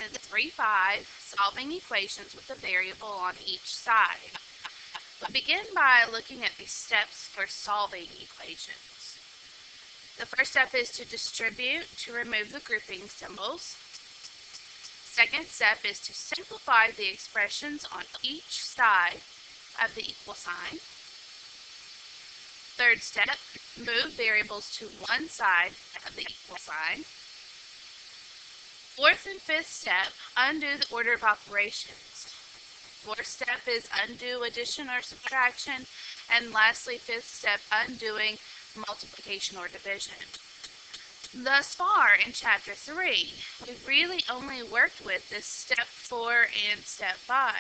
lesson 3.5, solving equations with a variable on each side. We begin by looking at the steps for solving equations. The first step is to distribute to remove the grouping symbols. Second step is to simplify the expressions on each side of the equal sign. Third step, move variables to one side of the equal sign. Fourth and fifth step, undo the order of operations. Fourth step is undo addition or subtraction. And lastly, fifth step, undoing multiplication or division. Thus far in Chapter 3, we've really only worked with this Step 4 and Step 5.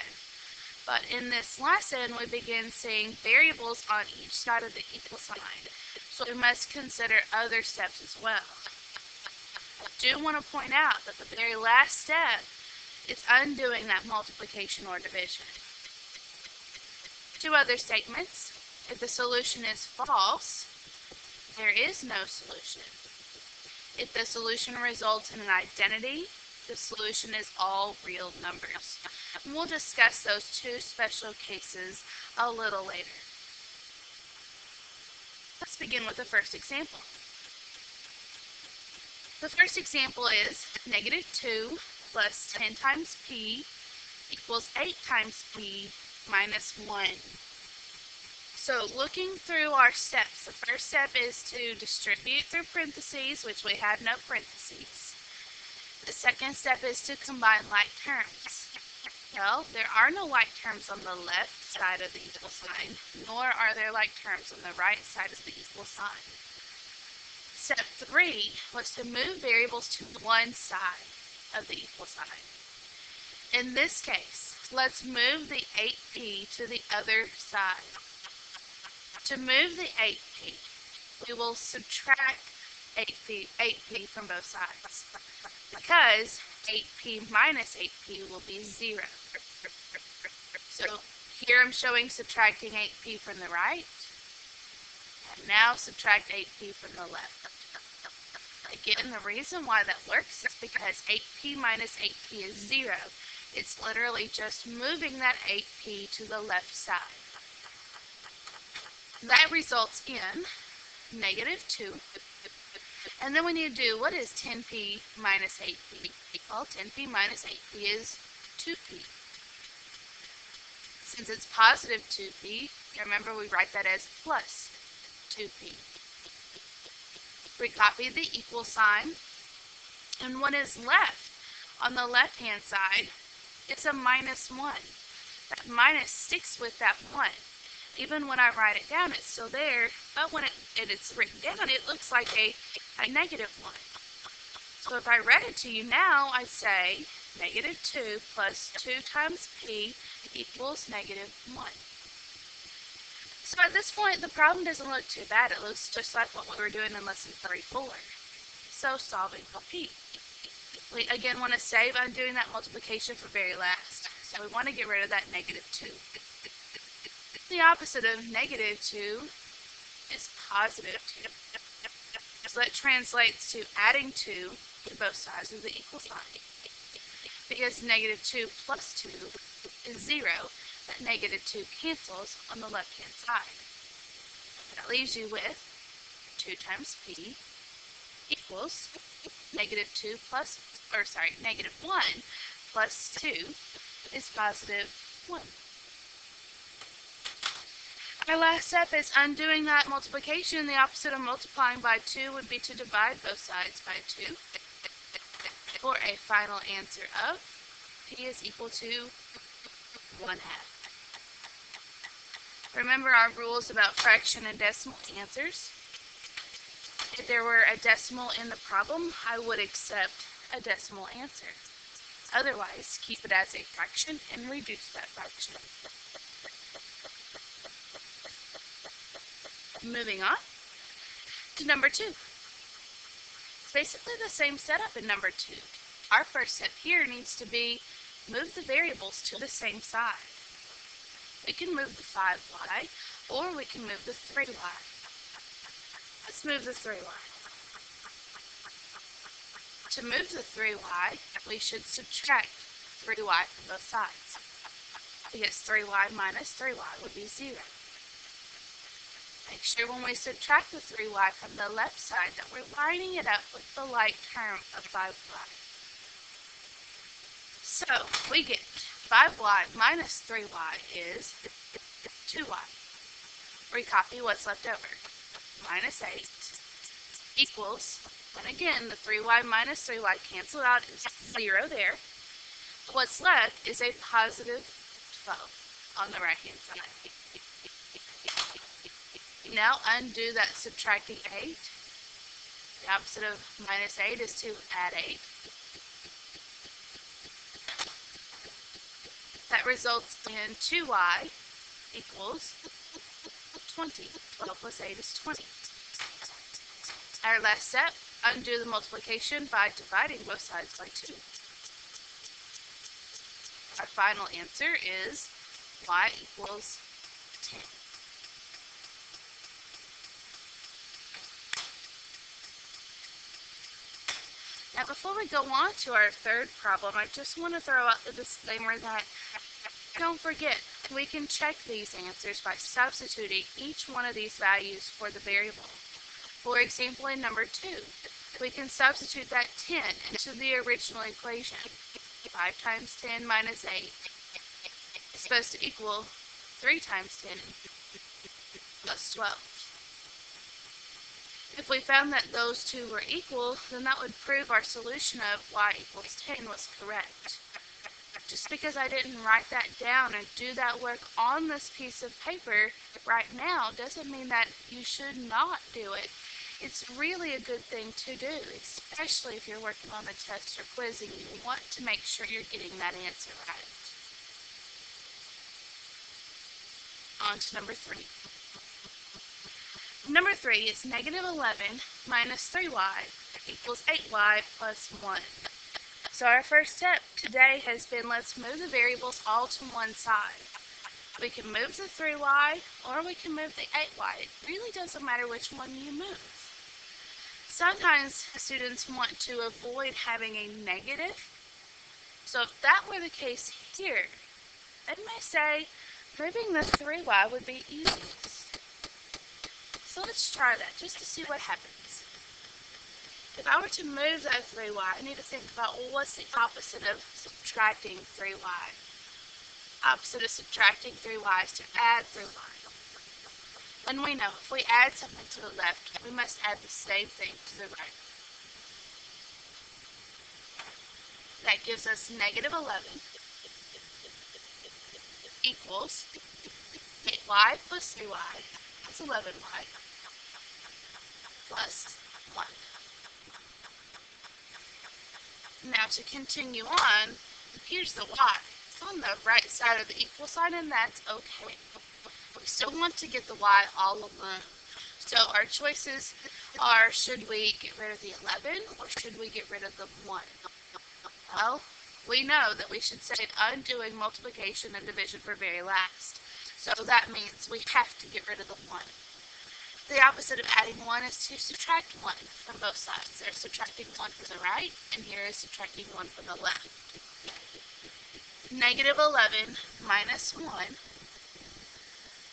But in this lesson, we begin seeing variables on each side of the equal sign. So we must consider other steps as well. I do want to point out that the very last step is undoing that multiplication or division. Two other statements. If the solution is false, there is no solution. If the solution results in an identity, the solution is all real numbers. And we'll discuss those two special cases a little later. Let's begin with the first example. The first example is negative 2 plus 10 times p equals 8 times p minus 1. So looking through our steps, the first step is to distribute through parentheses, which we have no parentheses. The second step is to combine like terms. Well, there are no like terms on the left side of the equal sign, nor are there like terms on the right side of the equal sign. Step 3 was to move variables to one side of the equal sign. In this case, let's move the 8p to the other side. To move the 8p, we will subtract 8p from both sides, because 8p minus 8p will be 0. So here I'm showing subtracting 8p from the right, and now subtract 8p from the left. Again, the reason why that works is because 8p minus 8p is 0. It's literally just moving that 8p to the left side. That results in negative 2. And then we need to do, what is 10p minus 8p? Well, 10p minus 8p is 2p. Since it's positive 2p, remember we write that as plus 2p. We copy the equal sign, and what is left on the left-hand side is a minus 1. That minus sticks with that 1. Even when I write it down, it's still there, but when it's written down, it looks like a negative 1. So if I read it to you now, I'd say negative 2 plus 2 times p equals negative 1. So at this point, the problem doesn't look too bad. It looks just like what we were doing in lesson 3.4. So solving for p. We again want to save undoing that multiplication for very last. So we want to get rid of that negative 2. The opposite of negative 2 is positive 2. So that translates to adding 2 to both sides of the equal sign. Because negative 2 plus 2 is 0, that negative 2 cancels on the left-hand side. That leaves you with 2 times p equals negative 1 plus 2 is positive 1. Our last step is undoing that multiplication. The opposite of multiplying by 2 would be to divide both sides by 2 for a final answer of p is equal to 1/2. Remember our rules about fraction and decimal answers. If there were a decimal in the problem, I would accept a decimal answer. Otherwise, keep it as a fraction and reduce that fraction. Moving on to number 2. It's basically the same setup in number 2. Our first step here needs to be move the variables to the same side. We can move the 5y, or we can move the 3y. Let's move the 3y. To move the 3y, we should subtract 3y from both sides, because 3y minus 3y would be 0. Make sure when we subtract the 3y from the left side that we're lining it up with the like term of 5y. So we get 5y minus 3y is 2y. Recopy what's left over. Minus 8 equals, and again, the 3y minus 3y canceled out is 0 there. What's left is a positive 12 on the right-hand side. Now undo that subtracting 8. The opposite of minus 8 is to add 8. That results in 2y equals 20. 12 plus 8 is 20. Our last step, undo the multiplication by dividing both sides by 2. Our final answer is y equals 10. Now before we go on to our third problem, I just want to throw out the disclaimer that don't forget, we can check these answers by substituting each one of these values for the variable. For example, in number 2, we can substitute that 10 into the original equation. 5 times 10 minus 8 is supposed to equal 3 times 10 plus 12. If we found that those two were equal, then that would prove our solution of y equals 10 was correct. Just because I didn't write that down and do that work on this piece of paper right now doesn't mean that you should not do it. It's really a good thing to do, especially if you're working on a test or quiz and you want to make sure you're getting that answer right. On to number 3. Number 3 is negative 11 minus 3y equals 8y plus 1. So our first step today has been, let's move the variables all to one side. We can move the 3y or we can move the 8y. It really doesn't matter which one you move. Sometimes students want to avoid having a negative. So if that were the case here, they may say moving the 3y would be easiest. So let's try that just to see what happens. If I were to move that 3y, I need to think about, well, what's the opposite of subtracting 3y? Opposite of subtracting 3y is to add 3y. And we know if we add something to the left, we must add the same thing to the right. That gives us negative 11 equals 8y plus 3y. That's 11y plus 1. Now to continue on, here's the y. It's on the right side of the equal sign, and that's okay. We still want to get the y all alone. So our choices are, should we get rid of the 11 or should we get rid of the 1? Well, we know that we should say undoing multiplication and division for very last. So that means we have to get rid of the 1. The opposite of adding 1 is to subtract 1 from both sides. There's subtracting 1 from the right, and here is subtracting 1 from the left. Negative 11 minus 1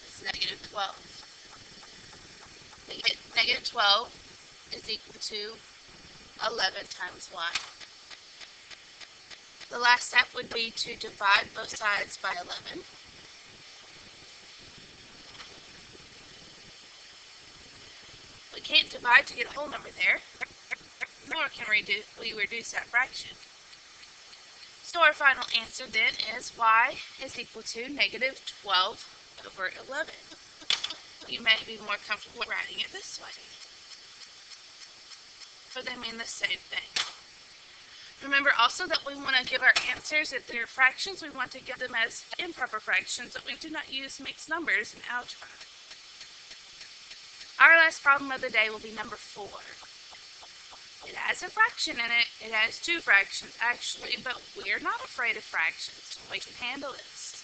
is negative 12. We get negative 12 is equal to 11 times y. The last step would be to divide both sides by 11. We can't divide to get a whole number there, nor can we reduce that fraction. So our final answer then is y is equal to negative 12 over 11. You may be more comfortable writing it this way, but they mean the same thing. Remember also that we want to give our answers, if they're fractions, we want to give them as improper fractions, but we do not use mixed numbers in algebra. Our last problem of the day will be number 4. It has a fraction in it. It has 2 fractions actually, but we're not afraid of fractions. We can handle this.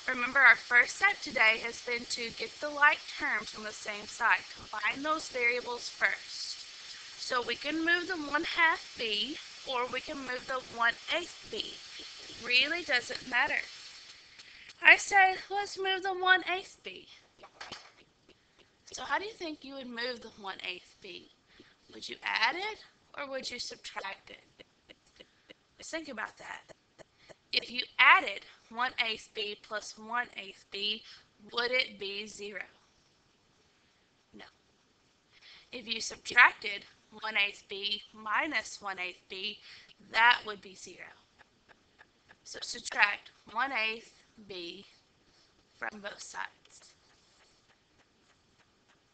Remember, our first step today has been to get the like terms on the same side. Combine those variables first. So we can move the 1/2 b, or we can move the 1/8 b. It really doesn't matter. I say, let's move the 1/8 b. So how do you think you would move the 1/8 b? Would you add it, or would you subtract it? Just think about that. If you added 1/8 b plus 1/8 b, would it be 0? No. If you subtracted 1/8 b minus 1/8 b, that would be 0. So subtract 1/8 b from both sides.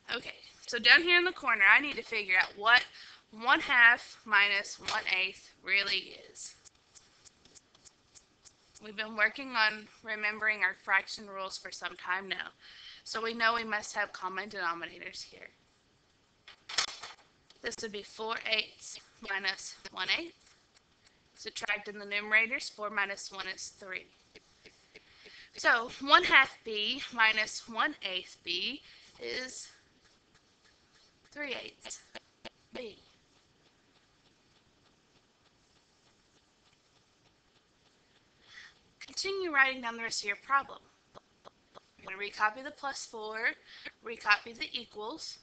Okay, so down here in the corner, I need to figure out what 1/2 minus 1/8 really is. We've been working on remembering our fraction rules for some time now, so we know we must have common denominators here. This would be 4/8 minus 1/8. Subtract in the numerators, 4 minus 1 is 3. So 1/2 b minus 1/8 b is 3/8 b. Continue writing down the rest of your problem. I'm going to recopy the +4, recopy the equals,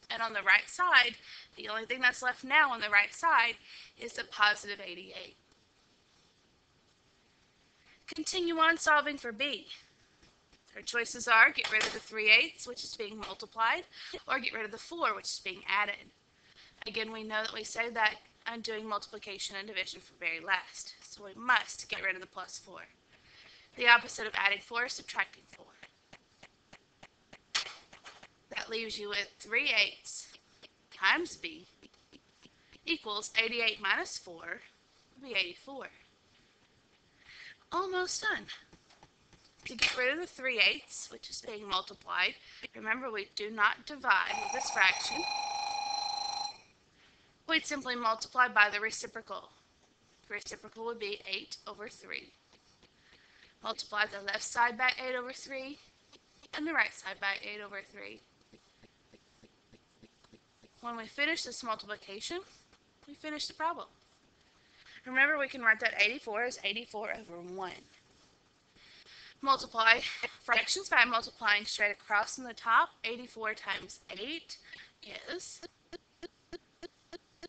and on the right side, the only thing that's left now on the right side is the +88. Continue on solving for b. Our choices are get rid of the 3/8, which is being multiplied, or get rid of the 4, which is being added. Again, we know that we say that undoing multiplication and division for very last, so we must get rid of the +4. The opposite of adding 4 is subtracting 4. That leaves you with 3/8 times b equals 88 minus 4 would be 84. Almost done. To get rid of the 3/8, which is being multiplied, remember we do not divide with this fraction. We'd simply multiply by the reciprocal. The reciprocal would be 8/3. Multiply the left side by 8/3 and the right side by 8/3. When we finish this multiplication, we finish the problem. Remember, we can write that 84 as 84/1. Multiply fractions by multiplying straight across from the top. 84 times 8 is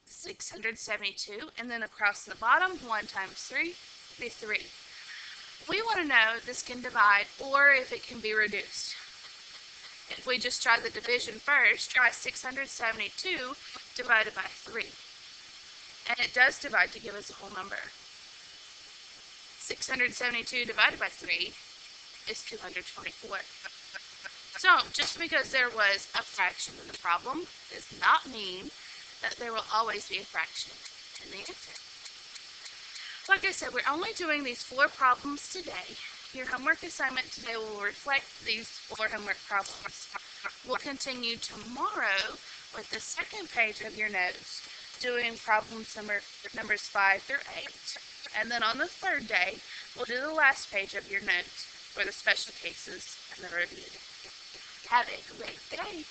672, and then across the bottom, 1 times 3 would be 3. We want to know if this can divide or if it can be reduced. If we just try the division first, try 672 divided by 3. And it does divide to give us a whole number. 672 divided by 3 is 224. So, just because there was a fraction in the problem does not mean that there will always be a fraction in the answer. Like I said, we're only doing these 4 problems today. Your homework assignment today will reflect these 4 homework problems. We'll continue tomorrow with the second page of your notes, doing problems numbers 5 through 8. And then on the third day, we'll do the last page of your notes for the special cases and the review. Have a great day.